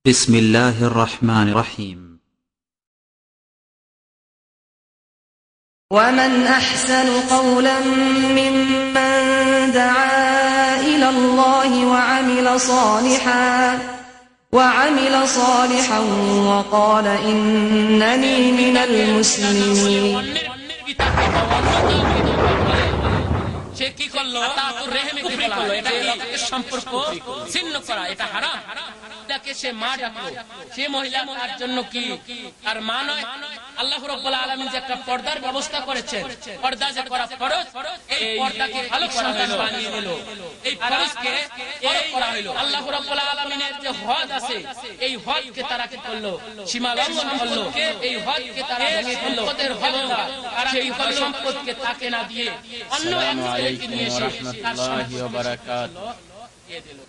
بسم الله الرحمن الرحيم. ومن أحسن قولا ممن دعا إلى الله وعمل صالحا وقال إنني من المسلمين সে কি করলো? তাকুর রেহমে কুফরি করলো। এটা সম্পর্ক ছিন্ন করা, এটা হারাম। তাকে সে মা ডাকলো, সে মহিলা তার জন্য কি আর মা নয়? আল্লাহ রাব্বুল আলামিন যে একটা পর্দার ব্যবস্থা করেছেন, পর্দা যে করা ফরজ, এই পর্দাকে ভালো সন্তান বানিয়ে দিল। এই ফরজকে ফরজ করা হলো। আল্লাহ রাব্বুল আলামিনের যে হদ আছে, এই হদকে তারা কি করলো? সীমা লঙ্ঘন করলো। এই হদকে তারা ভেঙে ফেললো। ওদের হদটা সেই হদ সম্পদকে তাকে না দিয়ে অন্য একজনকে নিয়ে এসে তার সম্পদ দিয়ে দিল।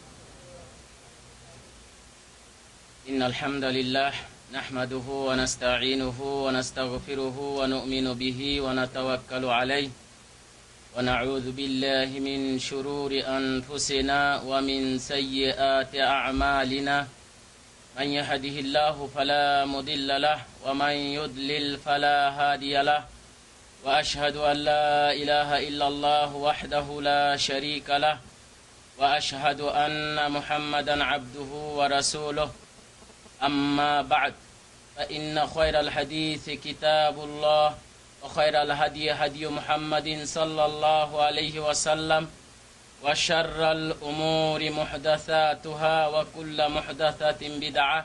إن الحمد لله نحمده ونستعينه ونستغفره ونؤمن به ونتوكل عليه ونعوذ بالله من شرور أنفسنا ومن سيئات أعمالنا من يهده الله فلا مضل له ومن يضلل فلا هادي له وأشهد أن لا إله إلا الله وحده لا شريك له وأشهد أن محمدا عبده ورسوله أما بعد فإن خير الحديث كتاب الله وخير الهدي هدي محمد صلى الله عليه وسلم وشر الأمور محدثاتها وكل محدثة بدعة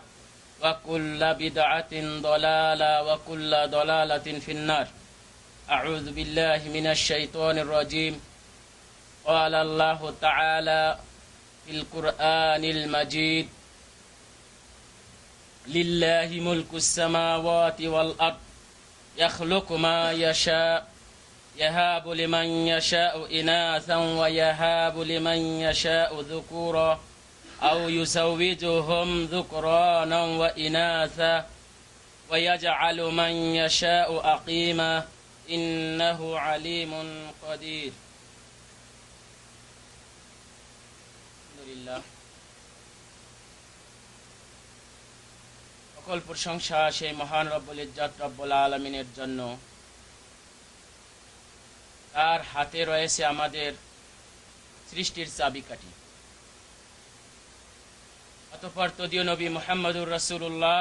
وكل بدعة ضلالة وكل ضلالة في النار. أعوذ بالله من الشيطان الرجيم. قال الله تعالى في القرآن المجيد لله ملك السماوات والأرض يخلق ما يشاء يهاب لمن يشاء إناثا ويهاب لمن يشاء ذكورا أو يزوجهم ذكرانا وإناثا ويجعل من يشاء أقيما إنه عليم قدير. الحمد لله. সকল প্রশংসা সেই মহান রব্বুল ইজ্জত রব্বুল আলামিনের জন্য। তার হাতে রয়েছে আমাদের সৃষ্টির চাবিকাঠি। অতঃপর তদীয় নবী মুহাম্মদুর রাসূলুল্লাহ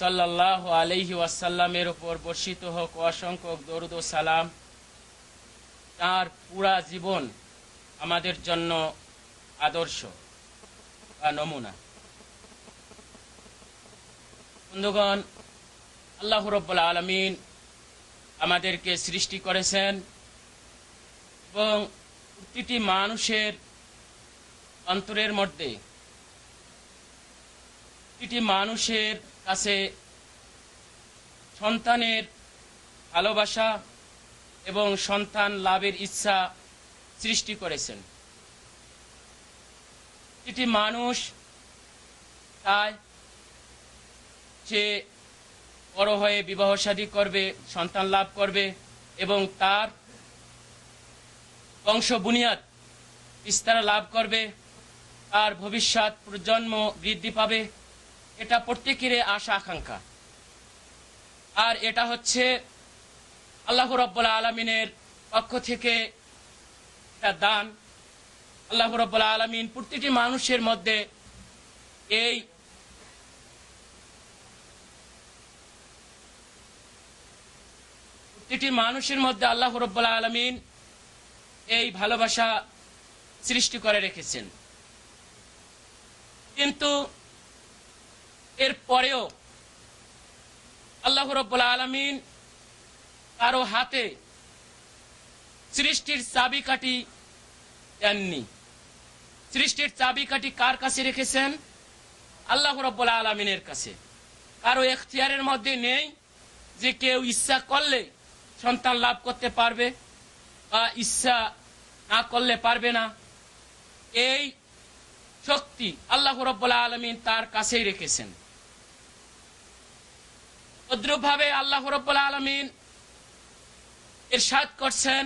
সাল্লাল্লাহু আলাইহি ওয়াসাল্লামের উপর বর্ষিত হোক অসংখ্য দরুদ ও সালাম। তার পুরা জীবন আমাদের জন্য আদর্শ বা নমুনা। বন্ধুগণ, আল্লাহ রাব্বুল আলামিন আমাদেরকে সৃষ্টি করেছেন এবং প্রতিটি মানুষের অন্তরের মধ্যে, প্রতিটি মানুষের কাছে সন্তানের ভালোবাসা এবং সন্তান লাভের ইচ্ছা সৃষ্টি করেছেন। প্রতিটি মানুষ চায় সে বড় হয়ে বিবাহ শাদী করবে, সন্তান লাভ করবে এবং তার বংশ বুনিয়াদ বিস্তার লাভ করবে, তার ভবিষ্যৎ প্রজন্ম বৃদ্ধি পাবে। এটা প্রত্যেকেরই আশা আকাঙ্ক্ষা। আর এটা হচ্ছে আল্লাহ রাব্বুল আলামিনের পক্ষ থেকে একটা দান। আল্লাহ রাব্বুল আলামিন প্রতিটি মানুষের মধ্যে এই প্রতিটি মানুষের মধ্যে আল্লাহ রাব্বুল আলামিন এই ভালোবাসা সৃষ্টি করে রেখেছেন। কিন্তু এর পরেও আল্লাহ রাব্বুল আলামিন কারো হাতে সৃষ্টির চাবিকাঠি দেননি। সৃষ্টির চাবিকাঠি কার কাছে রেখেছেন? আল্লাহ রাব্বুল আলামিনের কাছে। কারো এখতিয়ারের মধ্যে নেই যে কেউ ইচ্ছা করলে সন্তান লাভ করতে পারবে বা ইচ্ছা না করলে পারবে না। এই শক্তি আল্লাহ রাব্বুল আলামিন তার কাছেই রেখেছেন। তদ্রূপভাবে আল্লাহ রাব্বুল আলামিন ইরশাদ করছেন,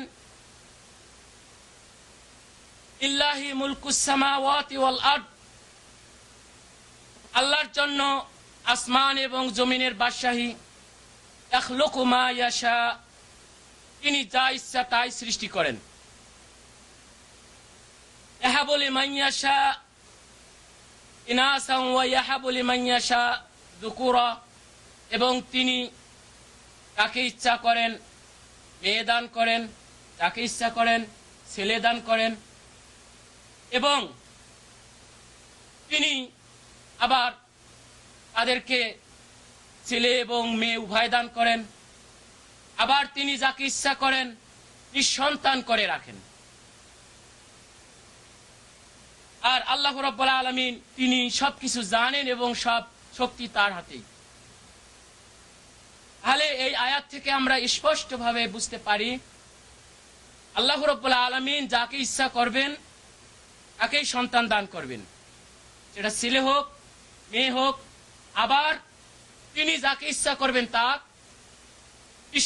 লিল্লাহি মুলকুস সামাওয়াতি ওয়াল আরদ আল্লাহর জন্য আসমান এবং জমিনের বাদশাহী, ইয়াখলুকু মা ইয়াশা, তিনি যা ইচ্ছা তাই সৃষ্টি করেন। ইয়াহাবু লিমান ইয়াশা ইনাসান ওয়া ইয়াহাবু লিমান ইয়াশা যুকুরা, এবং তিনি তাকে ইচ্ছা করেন মেয়ে দান করেন, তাকে ইচ্ছা করেন ছেলে দান করেন, এবং তিনি আবার তাদেরকে ছেলে এবং মেয়ে উভয় দান করেন। আবার তিনি যাকে ইচ্ছা করেন নিঃসন্তান করে রাখেন। আর আল্লাহ রাব্বুল আলামিন তিনি সবকিছু জানেন এবং সব শক্তি তার হাতেই। তাহলে এই আয়াত থেকে আমরা স্পষ্টভাবে বুঝতে পারি আল্লাহ রাব্বুল আলামিন যাকে ইচ্ছা করবেন তাকেই সন্তান দান করবেন, সেটা ছেলে হোক মেয়ে হোক। আবার তিনি যাকে ইচ্ছা করবেন তা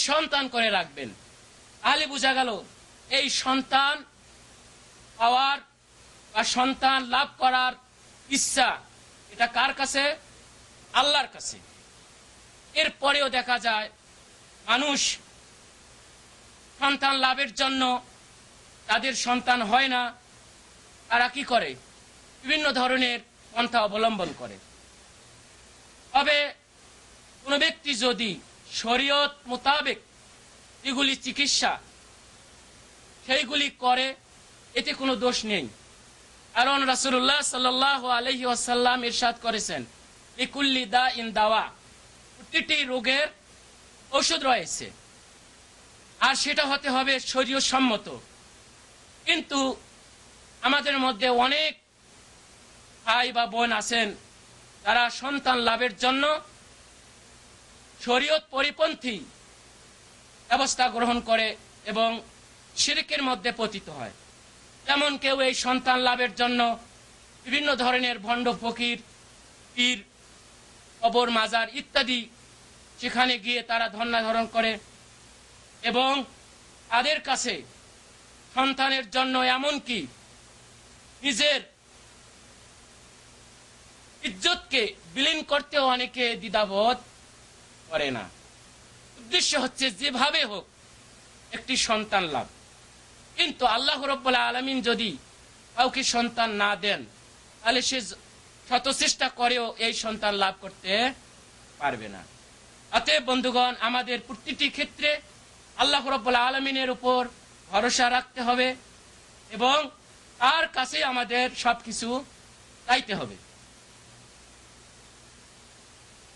সন্তান করে রাখবেন। তাহলে বোঝা গেল এই সন্তান পাওয়ার বা সন্তান লাভ করার ইচ্ছা এটা কার কাছে? আল্লাহর কাছে। এরপরেও দেখা যায় মানুষ সন্তান লাভের জন্য তাদের সন্তান হয় না, তারা কি করে? বিভিন্ন ধরনের পন্থা অবলম্বন করে। তবে কোন ব্যক্তি যদি শরীয়ত মোতাবেক এগুলি চিকিৎসা সেইগুলি করে, এতে কোনো দোষ নেই। কারণ রাসূলুল্লাহ সাল্লাল্লাহু আলাইহি ওয়াসাল্লাম ইরশাদ করেছেন, লিকুল্লি দাইন দাওয়া, প্রতিটি রোগের ঔষধ রয়েছে, আর সেটা হতে হবে শরীয়ত সম্মত। কিন্তু আমাদের মধ্যে অনেক ভাই বা বোন আছেন তারা সন্তান লাভের জন্য শরীয়ত পরিপন্থী ব্যবস্থা গ্রহণ করে এবং শিরকের মধ্যে পতিত হয়। যেমন কেউ এই সন্তান লাভের জন্য বিভিন্ন ধরনের ভণ্ড ফকির, পীর, কবর, মাজার ইত্যাদি সেখানে গিয়ে তারা ধন্যাধারণ করে এবং তাদের কাছে সন্তানের জন্য এমনকি নিজের ইজ্জতকে বিলীন করতেও অনেকে দ্বিধাবোধ করে না। উদ্দেশ্য হচ্ছে যেভাবে হোক একটি সন্তান লাভ। কিন্তু আল্লাহ রাব্বুল আলামিন যদি কাউকে সন্তান না দেন তাহলে সে শত চেষ্টা করেও এই সন্তান লাভ করতে পারবে না। অতএব বন্ধুগণ, আমাদের প্রতিটি ক্ষেত্রে আল্লাহ রাব্বুল আলামিনের উপর ভরসা রাখতে হবে এবং তার কাছে আমাদের সবকিছু চাইতে হবে।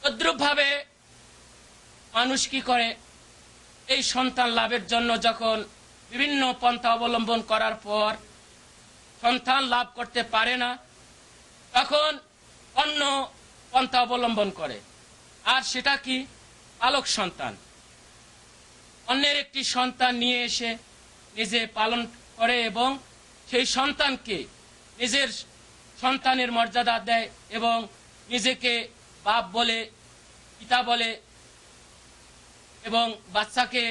তদ্রূপভাবে মানুষ কি করে? এই সন্তান লাভের জন্য যখন বিভিন্ন পন্থা অবলম্বন করার পর সন্তান লাভ করতে পারে না, তখন অন্য পন্থা অবলম্বন করে। আর সেটা কি? পালক সন্তান। অন্যের একটি সন্তান নিয়ে এসে নিজে পালন করে এবং সেই সন্তানকে নিজের সন্তানের মর্যাদা দেয় এবং নিজেকে বাপ বলে, পিতা বলে এবং বাচ্চাকে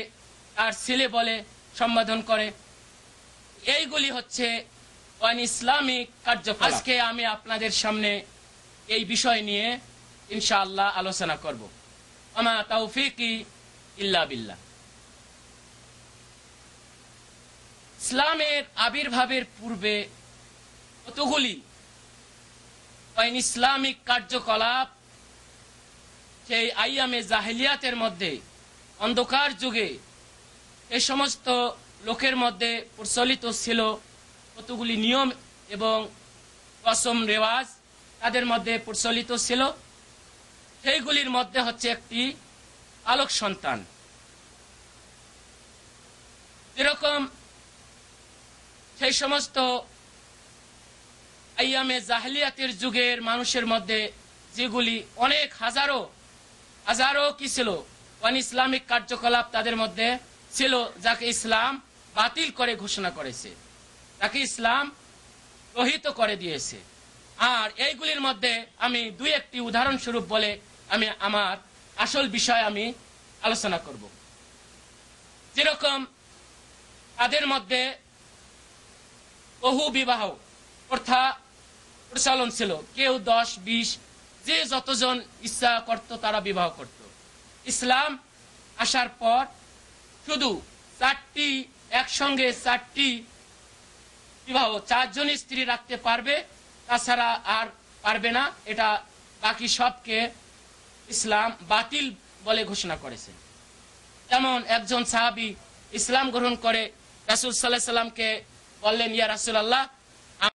তার ছেলে বলে সম্বোধন করে। এইগুলি হচ্ছে ইসলামিক কার্যকলাপ। আজকে আমি আপনাদের সামনে এই বিষয় নিয়ে ইনশাআল্লাহ আলোচনা করব। আমা তাওফীকি ইল্লা বিল্লাহ। ইসলামের আবির্ভাবের পূর্বে কতগুলি ইসলামিক কার্যকলাপ সেই আইয়ামে জাহেলিয়াতের মধ্যে, অন্ধকার যুগে এই সমস্ত লোকের মধ্যে প্রচলিত ছিল। কতগুলি নিয়ম এবং রসম রেওয়াজ তাদের মধ্যে প্রচলিত ছিল। সেইগুলির মধ্যে হচ্ছে একটি পালক সন্তান। যেরকম সেই সমস্ত আইয়ামে জাহেলিয়াতের যুগের মানুষের মধ্যে যেগুলি অনেক হাজারো কি ছিল ইসলামিক কার্যকলাপ তাদের মধ্যে ছিল, যাকে ইসলাম বাতিল করে ঘোষণা করেছে, তাকে ইসলাম রহিত করে দিয়েছে। আর এইগুলির মধ্যে আমি দুই একটি উদাহরণস্বরূপ বলে আমি আমার আসল বিষয় আমি আলোচনা করব। যেরকম তাদের মধ্যে বহু বিবাহ প্রথা প্রচলন ছিল। কেউ 10, 20 যে যতজন ইচ্ছা করত তারা বিবাহ করত। ইসলাম আসার পর শুধু একসঙ্গে চারটি বিবাহ, 4 জন স্ত্রী রাখতে পারবে, তাছাড়া আর পারবে না। এটা বাকি সবকে ইসলাম বাতিল বলে ঘোষণা করেছে। যেমন একজন সাহাবী ইসলাম গ্রহণ করে রাসূল সাল্লাল্লাহু আলাইহি সাল্লামকে বললেন, ইয়া রাসূলুল্লাহ,